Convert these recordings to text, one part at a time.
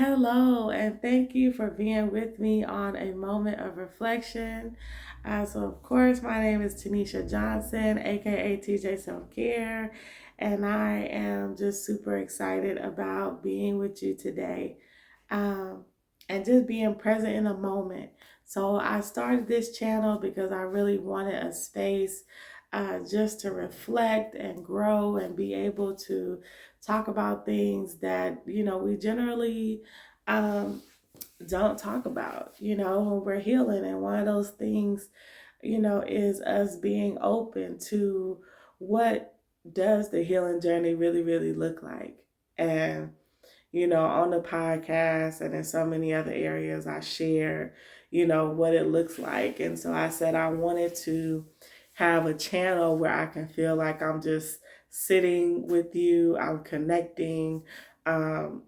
Hello, and thank you for being with me on a moment of reflection. So, of course, my name is Tanisha Johnson, aka TJ Self Care, and I am just super excited about being with you today um, and just being present in the moment. So, I started this channel because I really wanted a space just to reflect and grow and be able to talk about things that, we generally um, don't talk about, when we're healing. And one of those things, is us being open to what does the healing journey really, really look like. And, on the podcast and in so many other areas, I share, what it looks like. And so I said I wanted to have a channel where I can feel like I'm just sitting with you, I'm connecting, um,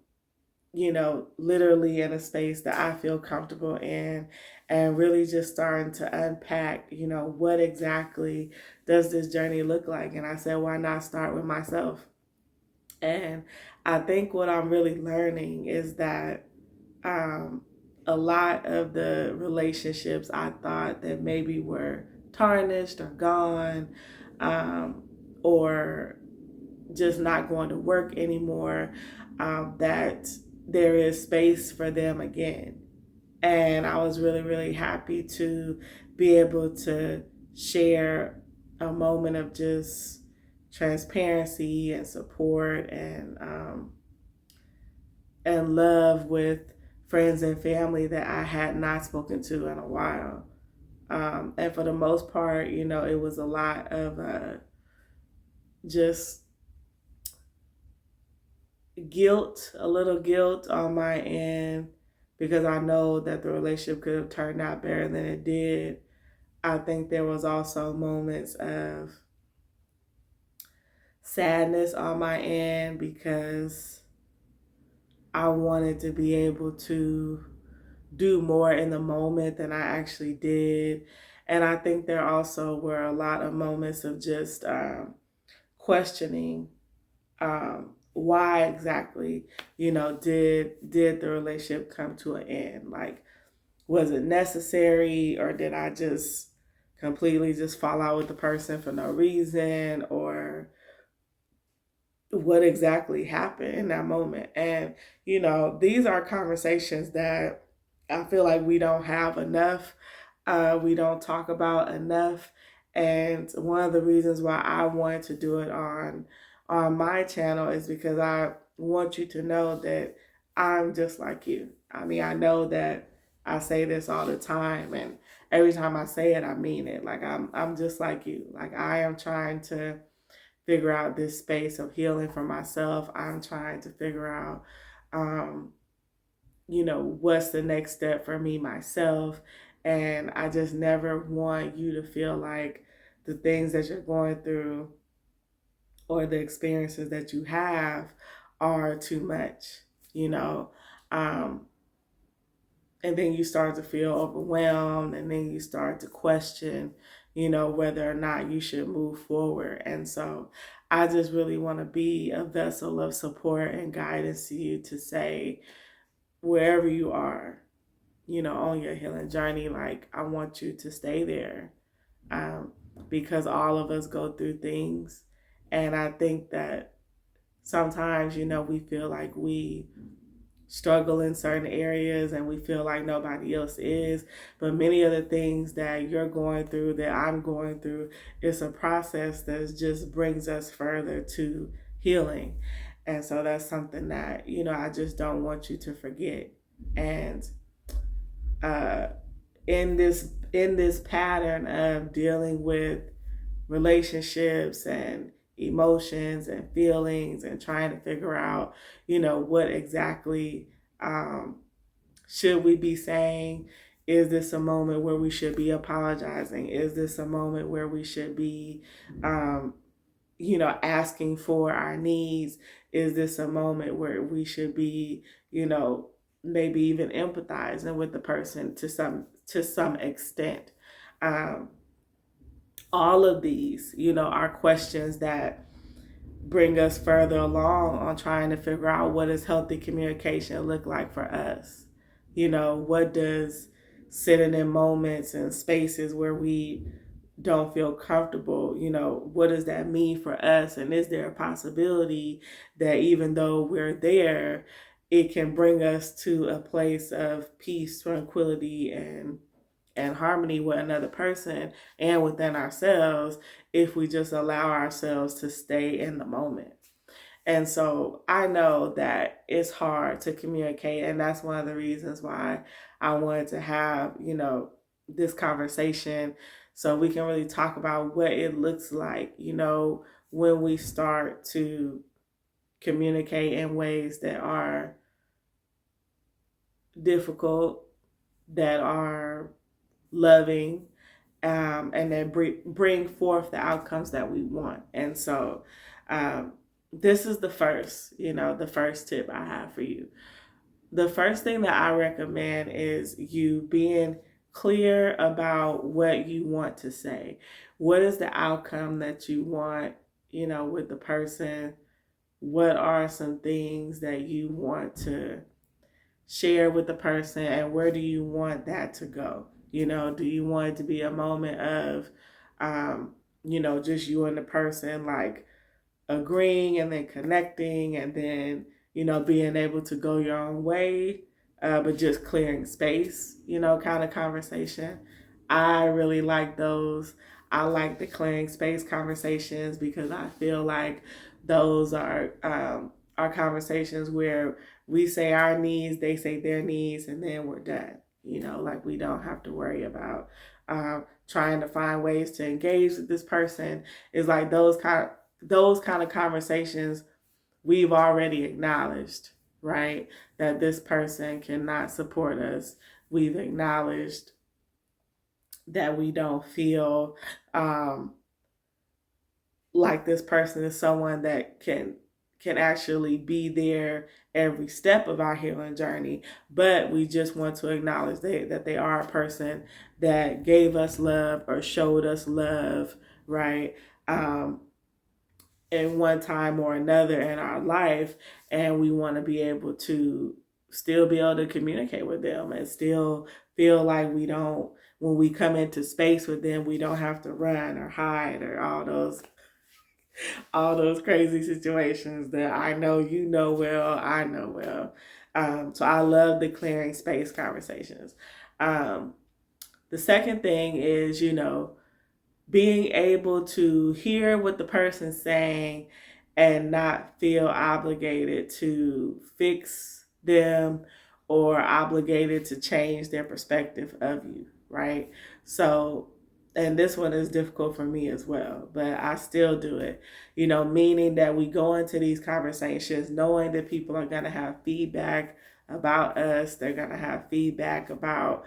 literally in a space that I feel comfortable in, and really just starting to unpack, what exactly does this journey look like? And I said, why not start with myself? And I think what I'm really learning is that um, a lot of the relationships I thought that maybe were tarnished or gone, um, or just not going to work anymore, that there is space for them again. And I was really, really happy to be able to share a moment of just transparency and support and love with friends and family that I had not spoken to in a while. And for the most part, it was a lot of just guilt, a little guilt on my end because I know that the relationship could have turned out better than it did. I think there was also moments of sadness on my end because I wanted to be able to do more in the moment than I actually did. And I think there also were a lot of moments of just questioning why exactly, did the relationship come to an end? Like, was it necessary, or did I just completely just fall out with the person for no reason, or what exactly happened in that moment? And these are conversations that I feel like we don't have enough. We don't talk about enough. And one of the reasons why I wanted to do it on my channel is because I want you to know that I'm just like you. I mean, I know that I say this all the time, and every time I say it, I mean it. Like I'm just like you. Like I am trying to figure out this space of healing for myself. I'm trying to figure out, um, what's the next step for me myself. And I just never want you to feel like the things that you're going through or the experiences that you have are too much, you know. Um, and then you start to feel overwhelmed, and then you start to question, whether or not you should move forward. And so I just really want to be a vessel of support and guidance to you to say, wherever you are, on your healing journey, like I want you to stay there, um, because all of us go through things. And I think that sometimes, we feel like we struggle in certain areas and we feel like nobody else is. But many of the things that you're going through, that I'm going through, it's a process that just brings us further to healing. And so that's something that, I just don't want you to forget. And uh, in this pattern of dealing with relationships and emotions and feelings and trying to figure out, what exactly um, should we be saying? Is this a moment where we should be apologizing? Is this a moment where we should be, um, asking for our needs? Is this a moment where we should be, maybe even empathizing with the person to some extent? Um, all of these, are questions that bring us further along on trying to figure out what does healthy communication look like for us. What does sitting in moments and spaces where we don't feel comfortable, what does that mean for us? And is there a possibility that even though we're there, it can bring us to a place of peace, tranquility, and harmony with another person and within ourselves if we just allow ourselves to stay in the moment. And so I know that it's hard to communicate. And that's one of the reasons why I wanted to have, this conversation so we can really talk about what it looks like, when we start to communicate in ways that are difficult, that are loving, and that bring forth the outcomes that we want. And so, this is the first tip I have for you. The first thing that I recommend is you being clear about what you want to say. What is the outcome that you want, with the person? What are some things that you want to share with the person, and where do you want that to go? Do you want it to be a moment of, just you and the person like agreeing and then connecting and then, being able to go your own way, but just clearing space, kind of conversation. I really like those. I like the clearing space conversations because I feel like those are conversations where we say our needs, they say their needs, and then we're done. Like we don't have to worry about trying to find ways to engage with this person. It's like those kind of conversations we've already acknowledged, right? That this person cannot support us. We've acknowledged that we don't feel like this person is someone that can actually be there every step of our healing journey, but we just want to acknowledge that they are a person that gave us love or showed us love, right? In one time or another in our life, and we want to be able to still be able to communicate with them and still feel like we don't, when we come into space with them, we don't have to run or hide or all those crazy situations that I know you know well, I know well. So I love the clearing space conversations. The second thing is, being able to hear what the person's saying and not feel obligated to fix them or obligated to change their perspective of you, right? So, and this one is difficult for me as well, but I still do it, meaning that we go into these conversations knowing that people are going to have feedback about us, they're going to have feedback about,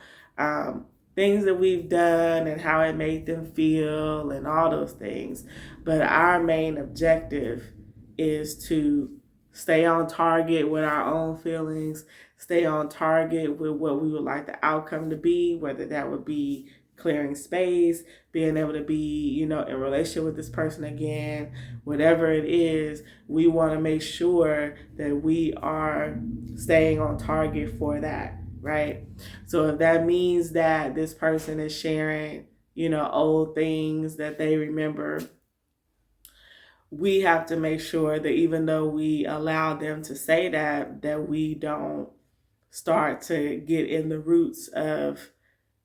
things that we've done and how it made them feel and all those things. But our main objective is to stay on target with our own feelings, stay on target with what we would like the outcome to be, whether that would be clearing space, being able to be, in relationship with this person again, whatever it is, we want to make sure that we are staying on target for that, right? So if that means that this person is sharing, old things that they remember, we have to make sure that even though we allow them to say that we don't start to get in the roots of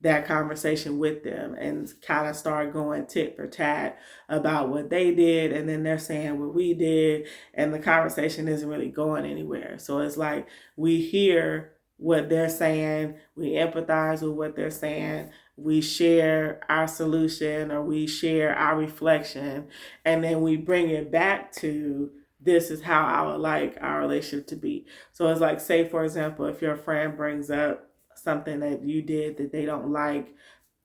that conversation with them and kind of start going tit for tat about what they did, and then they're saying what we did, and the conversation isn't really going anywhere. So it's like we hear what they're saying, we empathize with what they're saying, we share our solution or we share our reflection, and then we bring it back to this is how I would like our relationship to be. So it's like, say, for example, if your friend brings up something that you did that they don't like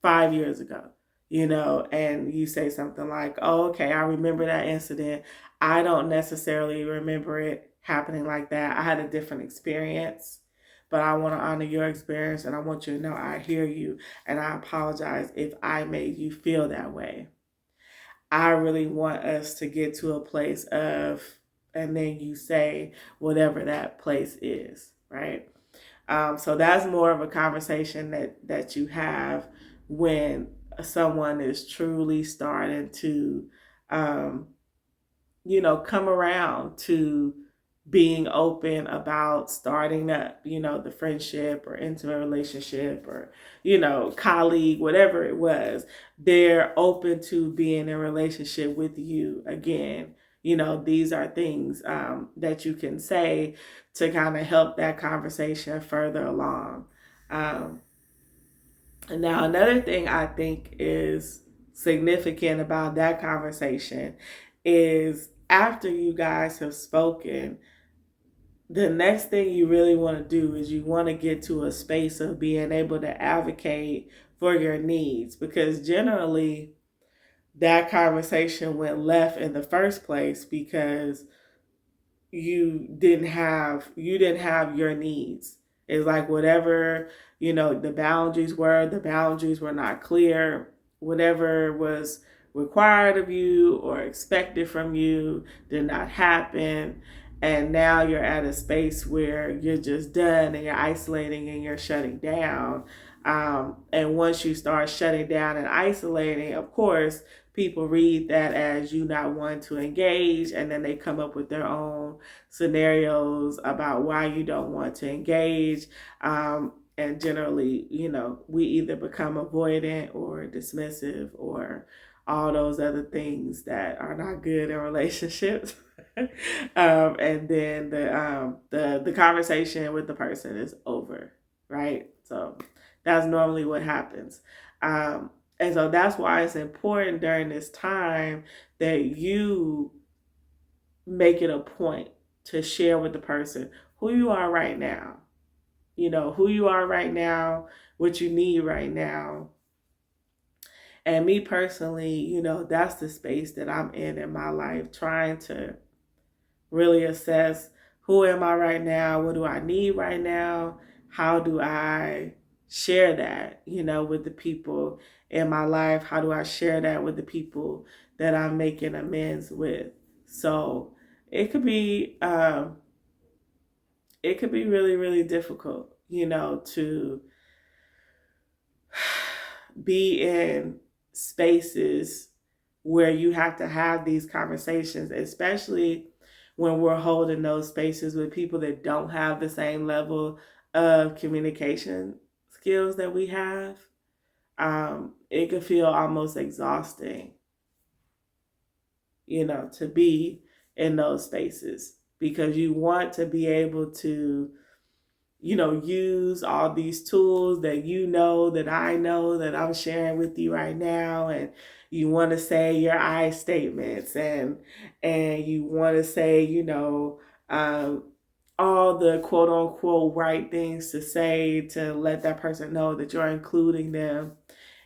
5 years ago, and you say something like, oh, okay, I remember that incident. I don't necessarily remember it happening like that. I had a different experience, but I want to honor your experience and I want you to know I hear you and I apologize if I made you feel that way. I really want us to get to a place of, and then you say whatever that place is, right? So that's more of a conversation that you have when someone is truly starting to, um, come around to being open about starting up, the friendship or intimate relationship or, colleague, whatever it was. They're open to being in a relationship with you again. These are things that you can say to kind of help that conversation further along. Um, and now, another thing I think is significant about that conversation is after you guys have spoken, the next thing you really want to do is you want to get to a space of being able to advocate for your needs, because generally that conversation went left in the first place because you didn't have your needs. It's like whatever, the boundaries were not clear. Whatever was required of you or expected from you did not happen. And now you're at a space where you're just done and you're isolating and you're shutting down. And once you start shutting down and isolating, of course, people read that as you not wanting to engage, and then they come up with their own scenarios about why you don't want to engage. And generally, we either become avoidant or dismissive or all those other things that are not good in relationships. And then the conversation with the person is over, right? So that's normally what happens. And so that's why it's important during this time that you make it a point to share with the person who you are right now. Who you are right now, what you need right now. And me personally, that's the space that I'm in my life, trying to really assess who am I right now? What do I need right now? How do I share that, with the people in my life? How do I share that with the people that I'm making amends with? So it could be really, really difficult, to be in spaces where you have to have these conversations, especially when we're holding those spaces with people that don't have the same level of communication skills that we have. It could feel almost exhausting, to be in those spaces because you want to be able to, use all these tools that that I know that I'm sharing with you right now. And you want to say your I statements and you want to say, all the quote unquote right things to say to let that person know that you're including them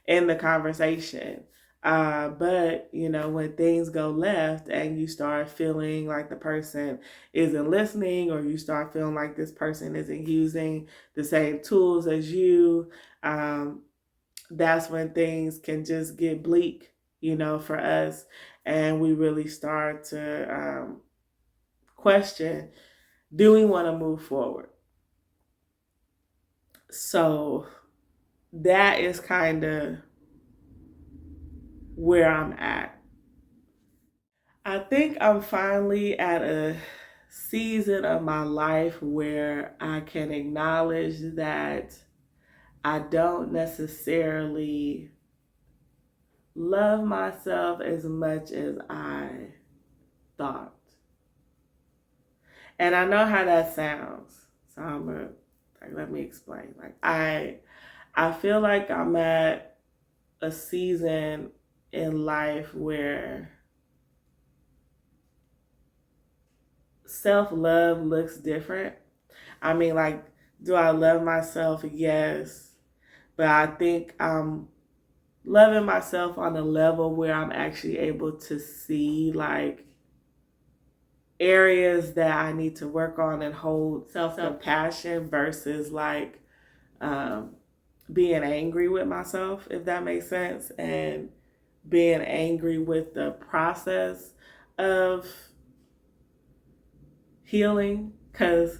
in the conversation. But when things go left and you start feeling like the person isn't listening, or you start feeling like this person isn't using the same tools as you, that's when things can just get bleak, for us. And we really start to question, do we want to move forward? So that is kind of where I'm at. I think I'm finally at a season of my life where I can acknowledge that I don't necessarily love myself as much as I thought. And I know how that sounds. So let me explain. I feel like I'm at a season in life where self-love looks different. I mean, like, do I love myself? Yes. But I think I'm loving myself on a level where I'm actually able to see like areas that I need to work on and hold self-compassion versus like being angry with myself, if that makes sense. And being angry with the process of healing, because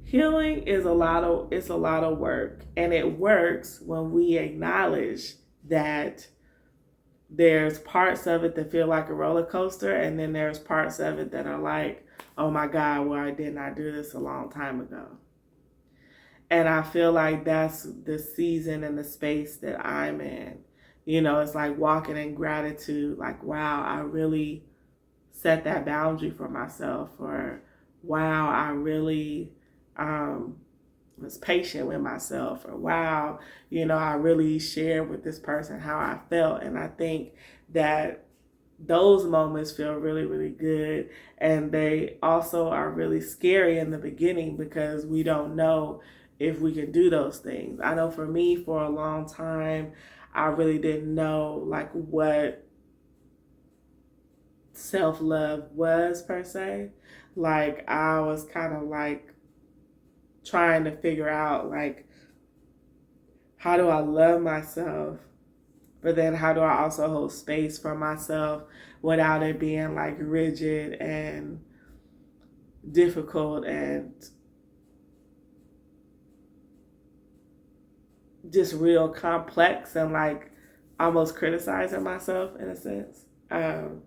healing is a lot of work, and it works when we acknowledge that there's parts of it that feel like a roller coaster, and then there's parts of it that are like, oh my God, why didn't I do this a long time ago? And I feel like that's the season and the space that I'm in. You know, it's like walking in gratitude, like, wow, I really set that boundary for myself, or wow, I really was patient with myself, or wow, I really shared with this person how I felt. And I think that those moments feel really, really good. And they also are really scary in the beginning because we don't know if we can do those things. I know for me, for a long time, I really didn't know like what self love was per se. Like I was kind of like trying to figure out like how do I love myself, but then how do I also hold space for myself without it being like rigid and difficult and just real complex and like almost criticizing myself in a sense. And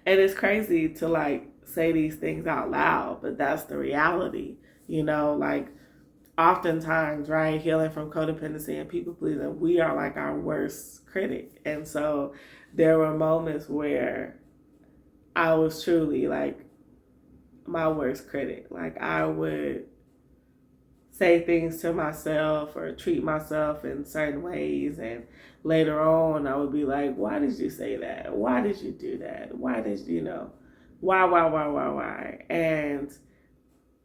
it's crazy to like say these things out loud, but that's the reality, like oftentimes, right, healing from codependency and people pleasing, we are like our worst critic. And so there were moments where I was truly like my worst critic. Like I would say things to myself or treat myself in certain ways, and later on I would be like, why did you say that? Why did you do that? Why did why? And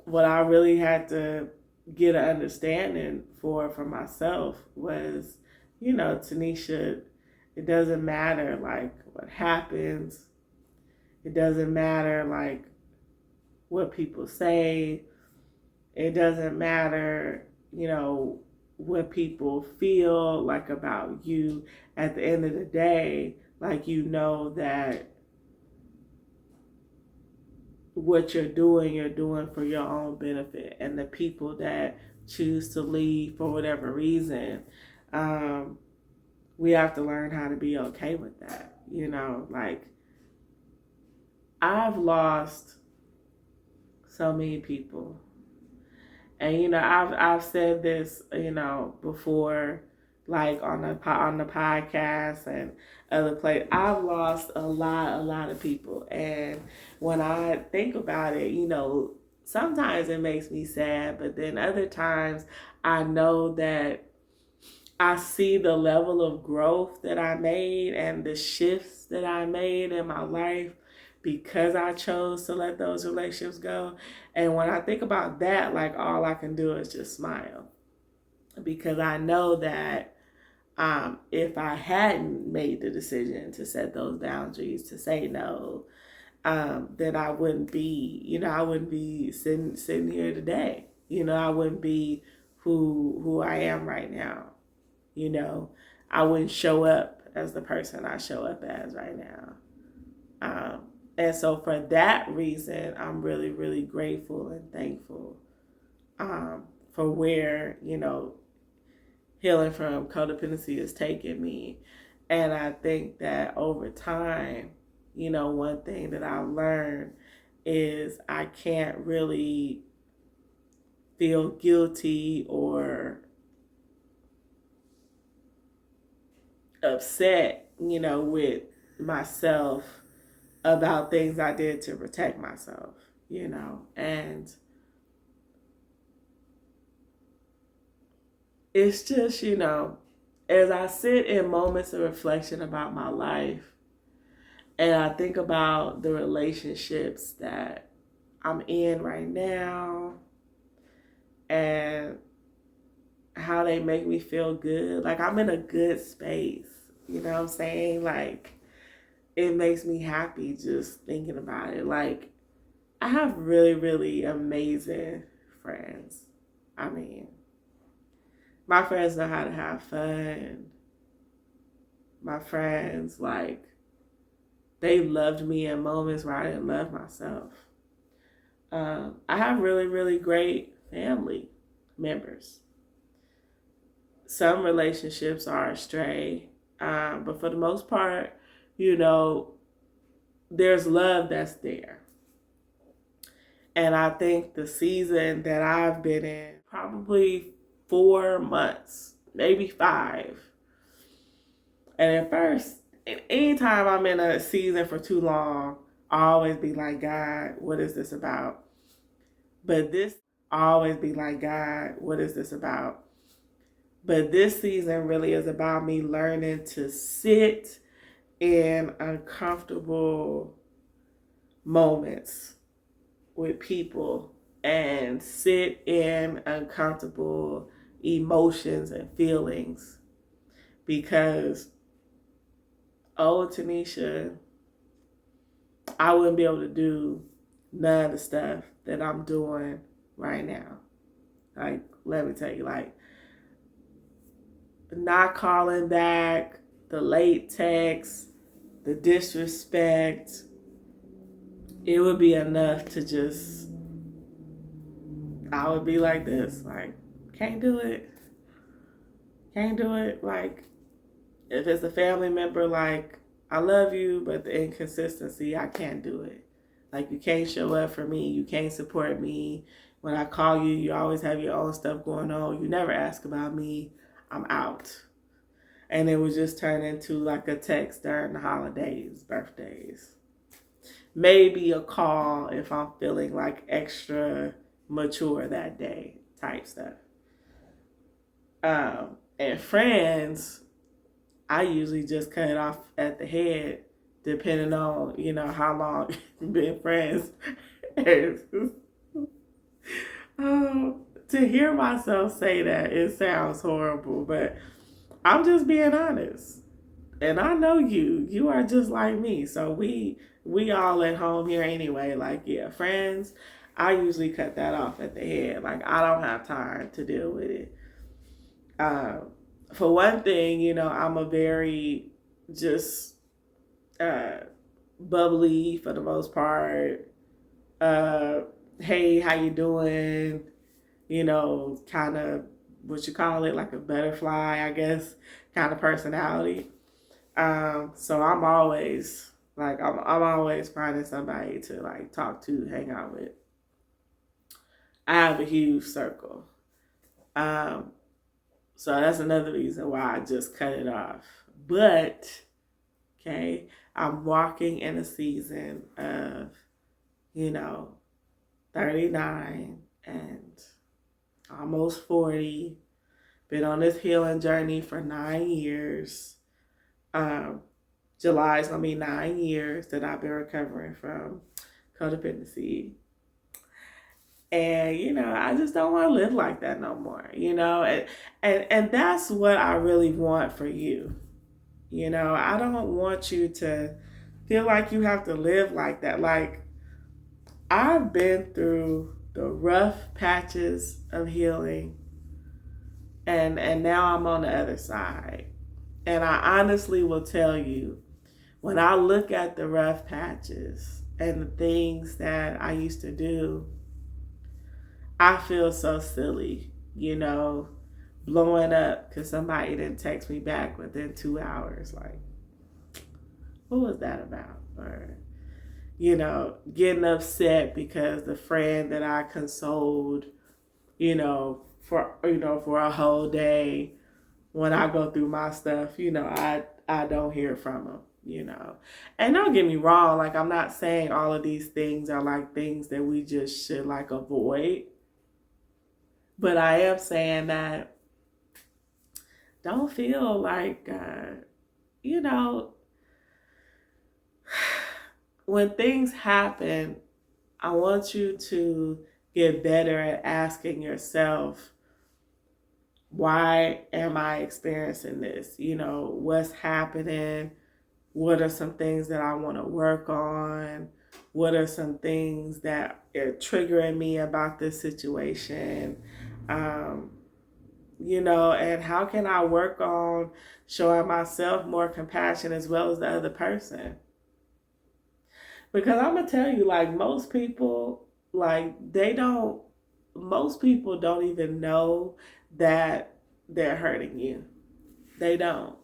what I really had to get an understanding for myself was, Tanisha, it doesn't matter like what happens. It doesn't matter like what people say. It doesn't matter, what people feel like about you. At the end of the day, like that what you're doing for your own benefit. And the people that choose to leave for whatever reason, we have to learn how to be okay with that. Like I've lost so many people. And I've said this, before, like on the podcast and other places. I've lost a lot of people, and when I think about it, sometimes it makes me sad, but then other times I know that I see the level of growth that I made and the shifts that I made in my life because I chose to let those relationships go. And when I think about that, like all I can do is just smile, because I know that if I hadn't made the decision to set those boundaries, to say no, then I wouldn't be, I wouldn't be sitting here today. I wouldn't be who I am right now. I wouldn't show up as the person I show up as right now. And so for that reason, I'm really, really grateful and thankful for where, healing from codependency has taken me. And I think that over time, one thing that I've learned is I can't really feel guilty or upset, with myself about things I did to protect myself, and it's just, as I sit in moments of reflection about my life and I think about the relationships that I'm in right now and how they make me feel good, like I'm in a good space, you know what I'm saying? Like it makes me happy just thinking about it. Like I have really, really amazing friends. I mean, my friends know how to have fun. my friends, like, they loved me in moments where I didn't love myself. I have really, really great family members. Some relationships are astray, but for the most part, you know, there's love that's there. And I think the season that I've been in, probably 4 months, maybe 5. And at first, anytime I'm in a season for too long, I always be like, God, what is this about? But this, I always be like, God, what is this about? But this season really is about me learning to sit in uncomfortable moments with people and sit in uncomfortable emotions and feelings because, oh, Tanisha, I wouldn't be able to do none of the stuff that I'm doing right now. Like, let me tell you, like, not calling back, the late text, the disrespect, it would be enough to just, I would be like this, like, can't do it. Can't do it. Like, if it's a family member, like, I love you, but the inconsistency, I can't do it. Like, you can't show up for me. You can't support me. When I call you, you always have your own stuff going on. You never ask about me. I'm out. And it would just turn into like a text during the holidays, birthdays. Maybe a call if I'm feeling like extra mature that day type stuff. And friends, I usually just cut it off at the head, depending on, how long we've been friends. To hear myself say that, it sounds horrible, but I'm just being honest. And I know you are just like me. So we all at home here anyway. Like, yeah, friends, I usually cut that off at the head. Like, I don't have time to deal with it. For one thing, I'm a very just bubbly for the most part. Hey, how you doing? Kind of what you call it, like a butterfly, I guess, kind of personality. So I'm always I'm always finding somebody to like talk to, hang out with. I have a huge circle. Um, so that's another reason why I just cut it off. But okay, I'm walking in a season of, you know, 39 and almost 40. Been on this healing journey for 9 years. July is gonna be 9 years that I've been recovering from codependency. And I just don't want to live like that no more. And that's what I really want for you. I don't want you to feel like you have to live like that. Like, I've been through the rough patches of healing, and now I'm on the other side. And I honestly will tell you, when I look at the rough patches and the things that I used to do, I feel so silly, blowing up because somebody didn't text me back within 2 hours. Like, what was that about? Or, getting upset because the friend that I consoled, for a whole day, when I go through my stuff, I don't hear from them. And don't get me wrong, like, I'm not saying all of these things are like things that we just should like avoid. But I am saying that don't feel like, when things happen, I want you to get better at asking yourself, why am I experiencing this? What's happening? What are some things that I want to work on? What are some things that are triggering me about this situation? and how can I work on showing myself more compassion as well as the other person? Because I'm gonna tell you, like most people, most people don't even know that they're hurting you. They don't.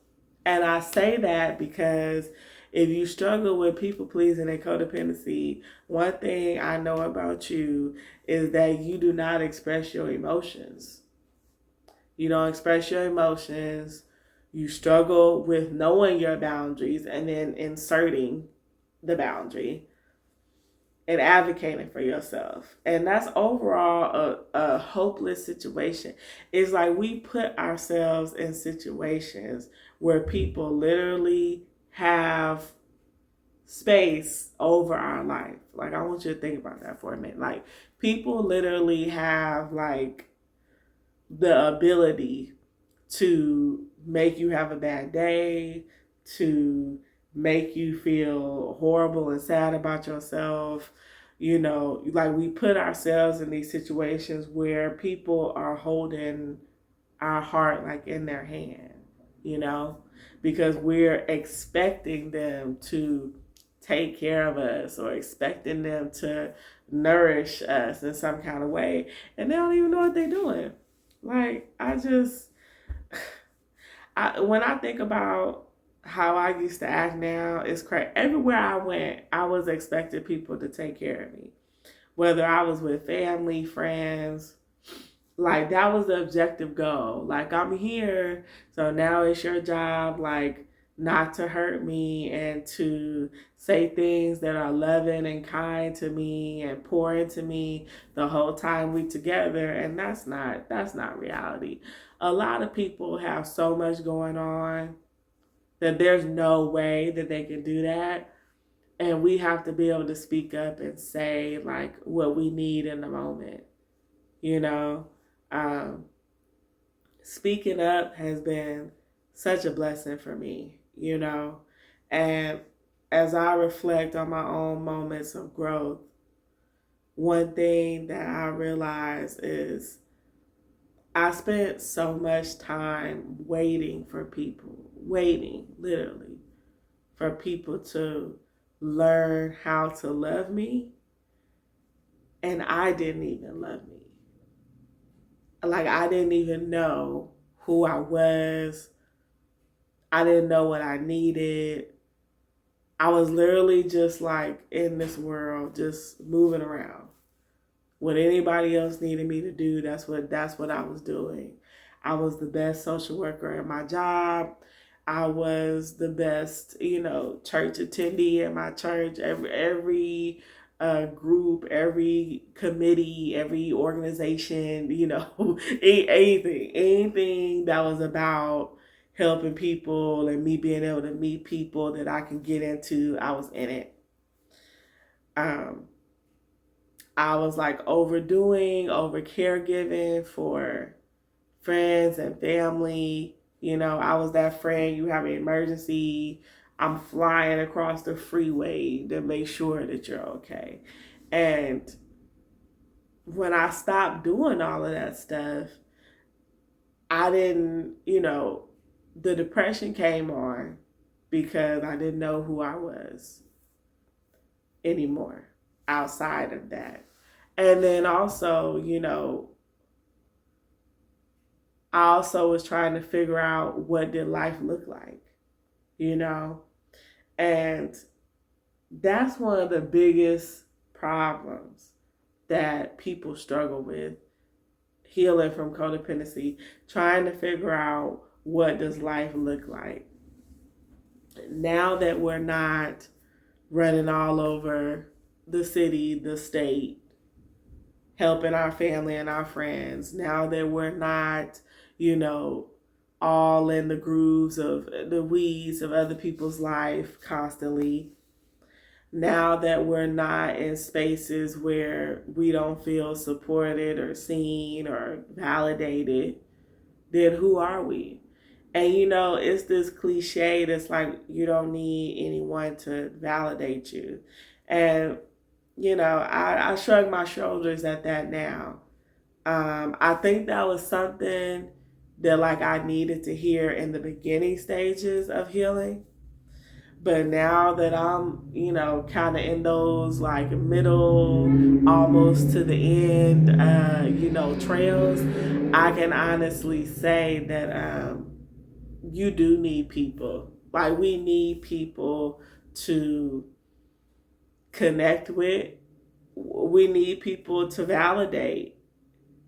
And I say that because if you struggle with people pleasing and codependency, one thing I know about you is that you do not express your emotions. You don't express your emotions. You struggle with knowing your boundaries and then inserting the boundary and advocating for yourself. And that's overall a hopeless situation. It's like we put ourselves in situations where people literally have space over our life. Like, I want you to think about that for a minute. Like, people literally have, like, the ability to make you have a bad day, to make you feel horrible and sad about yourself. Like we put ourselves in these situations where people are holding our heart like in their hand, you know, because we're expecting them to take care of us or expecting them to nourish us in some kind of way. And they don't even know what they're doing. Like, when I think about how I used to act now, it's crazy. Everywhere I went, I was expecting people to take care of me. Whether I was with family, friends, like that was the objective goal. Like, I'm here, so now it's your job, like, not to hurt me and to say things that are loving and kind to me and pour into me the whole time we together. And that's not reality. A lot of people have so much going on that there's no way that they can do that. And we have to be able to speak up and say like what we need in the moment, you know. Um, Speaking up has been such a blessing for me, you know. And as I reflect on my own moments of growth, one thing that I realize is I spent so much time waiting for people, waiting literally for people to learn how to love me, and I didn't even love me. Like, I didn't even know who I was. I didn't know what I needed. I was literally just like in this world, just moving around. What anybody else needed me to do, that's what I was doing. I was the best social worker at my job. I was the best, church attendee at my church. Every group, every committee, every organization, anything that was about helping people and me being able to meet people that I can get into, I was in it. Um, I was like over caregiving for friends and family. I was that friend, you have an emergency, I'm flying across the freeway to make sure that you're okay. And when I stopped doing all of that stuff, I didn't, the depression came on because I didn't know who I was anymore outside of that. And then also, I also was trying to figure out what did life look like, you know? And that's one of the biggest problems that people struggle with healing from codependency, trying to figure out what does life look like. Now that we're not running all over the city, the state, helping our family and our friends, now that we're not, all in the grooves of the weeds of other people's life constantly, now that we're not in spaces where we don't feel supported or seen or validated, then who are we? And it's this cliche that's like you don't need anyone to validate you. And I shrug my shoulders at that now. I think that was something that like I needed to hear in the beginning stages of healing. But now that I'm, kind of in those like middle, almost to the end, trails, I can honestly say that you do need people. Like, we need people to connect with. We need people to validate,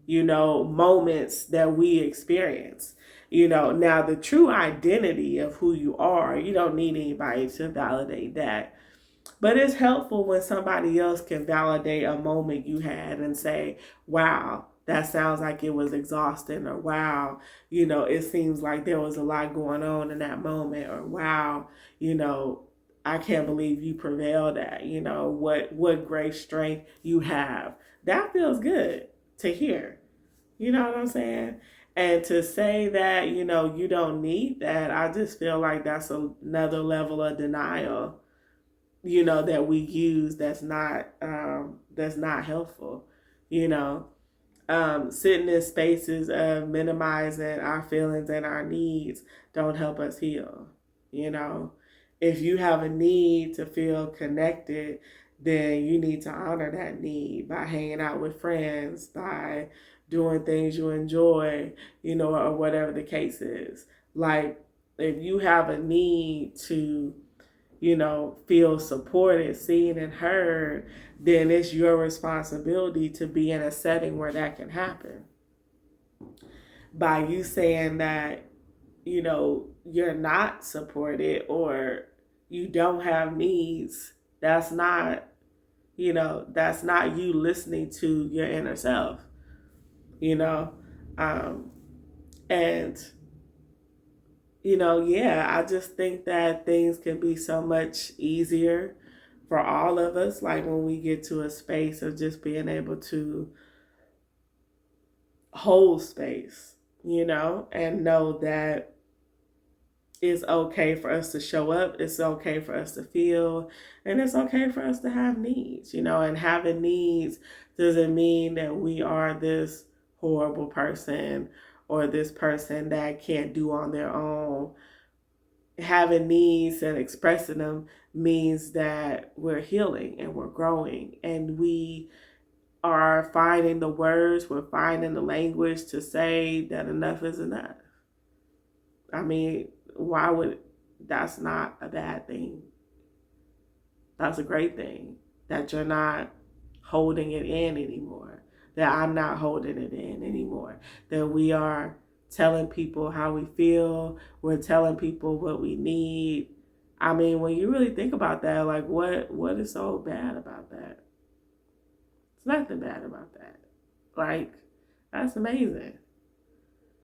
moments that we experience. Now the true identity of who you are, you don't need anybody to validate that. But it's helpful when somebody else can validate a moment you had and say, wow, that sounds like it was exhausting, or wow, it seems like there was a lot going on in that moment, or wow, I can't believe you prevailed at, what great strength you have. That feels good to hear. You know what I'm saying? And to say that, you don't need that, I just feel like that's another level of denial, that we use that's not helpful. You know, Sitting in spaces of minimizing our feelings and our needs don't help us heal. You know, if you have a need to feel connected, then you need to honor that need by hanging out with friends, by doing things you enjoy, or whatever the case is. Like, if you have a need to, feel supported, seen, and heard, then it's your responsibility to be in a setting where that can happen. By you saying that, you're not supported or you don't have needs, that's not you listening to your inner self, you know? Um, and yeah, I just think that things can be so much easier for all of us. Like, when we get to a space of just being able to hold space, and know that it's okay for us to show up, it's okay for us to feel, and it's okay for us to have needs, and having needs doesn't mean that we are this horrible person or this person that can't do on their own. Having needs and expressing them means that we're healing and we're growing, and we are finding the words, we're finding the language to say that enough is enough. I mean, that's not a bad thing. That's a great thing, that you're not holding it in anymore, that I'm not holding it in anymore, that we are telling people how we feel, we're telling people what we need. I mean, when you really think about that, like, what is so bad about that? It's nothing bad about that. Like, that's amazing.